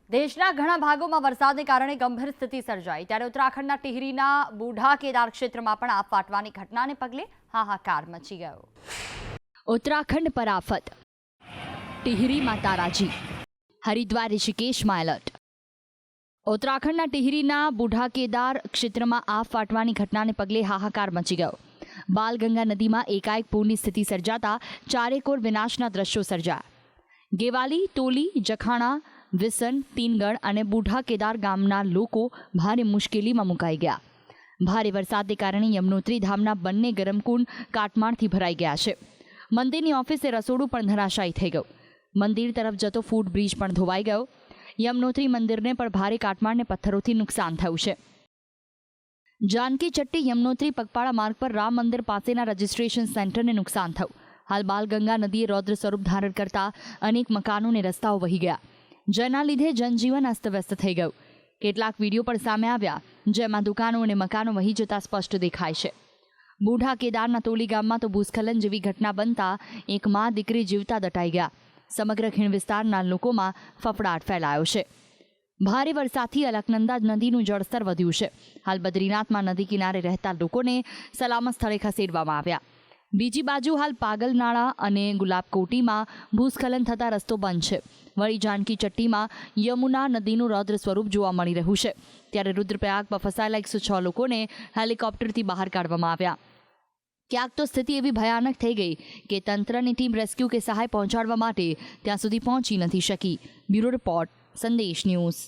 દેશના ઘણા ભાગોમાં વરસાદને કારણે ગંભીર સ્થિતિ સર્જાઈ ત્યારે ઉત્તરાખંડના ટિહરીના બુઢા કેદાર ક્ષેત્રમાં પણ આપ ફાટવાની ઘટનાને પગલે હાહાકાર મચી ગયો। ઉત્તરાખંડ પર આફત, ટિહરીમાં તારાજી, હરિદ્વાર ઋષિકેશમાં એલર્ટ। ઉત્તરાખંડના ટિહરીના બુઢા કેદાર ક્ષેત્રમાં આપ ફાટવાની ઘટનાને પગલે હાહાકાર મચી ગયો। બાલગંગા નદીમાં એકાએક પૂરની સ્થિતિ સર્જાતા ચારેકોર વિનાશના દ્રશ્યો સર્જાયા। ગેવાલી, ટોલી, જખાણા, વિસન, તીનગઢ અને બુઢા કેદાર ગામના લોકો ભારે મુશ્કેલીમાં મુકાઈ ગયા। ભારે વરસાદને કારણે યમનોત્રી ધામના બંને ગરમકુંડ કાટમાળથી ભરાઈ ગયા છે। મંદિરની ઓફિસે રસોડું પણ ધરાશાયી થઈ ગયું। મંદિર તરફ જતો ફૂટ બ્રિજ પણ ધોવાઈ ગયો। યમનોત્રી મંદિરને પણ ભારે કાટમાળને પથ્થરોથી નુકસાન થયું છે। જાનકી ચટ્ટી યમનોત્રી પગપાળા માર્ગ પર રામ મંદિર પાસેના રજીસ્ટ્રેશન સેન્ટરને નુકસાન થયું। હાલ બાલગંગા નદીએ રૌદ્ર સ્વરૂપ ધારણ કરતા અનેક મકાનોને રસ્તાઓ વહી ગયા, જેના લીધે જનજીવન અસ્તવ્યસ્ત થઈ ગયું। કેટલાક વિડીયો પણ સામે આવ્યા, જેમાં દુકાનો અને મકાનો વહી જતા સ્પષ્ટ દેખાય છે। બુઢા કેદારના તોલી ગામમાં તો ભૂસ્ખલન જેવી ઘટના બનતા એક મા દીકરી જીવતા દટાઈ ગયા। સમગ્ર ખીણ વિસ્તારના લોકોમાં ફફડાટ ફેલાયો છે। ભારે વરસાદથી અલકનંદા નદીનું જળસ્તર વધ્યું છે। હાલ બદ્રીનાથમાં નદી કિનારે રહેતા લોકોને સલામત સ્થળે ખસેડવામાં આવ્યા। બીજી બાજુ હાલ પાગલનાળા અને ગુલાબકોટીમાં ભૂસ્ખલન થતાં રસ્તો બંધ છે। વળી જાનકી ચટ્ટીમાં યમુના નદીનું રૌદ્ર સ્વરૂપ જોવા મળી રહ્યું છે। ત્યારે રુદ્રપ્રયાગમાં ફસાયેલા 106 લોકોને હેલિકોપ્ટરથી બહાર કાઢવામાં આવ્યા। ક્યાંક તો સ્થિતિ એવી ભયાનક થઈ ગઈ કે તંત્રની ટીમ રેસ્ક્યુ કે સહાય પહોંચાડવા માટે ત્યાં સુધી પહોંચી નથી શકી। બ્યુરો રિપોર્ટ, સંદેશ ન્યૂઝ।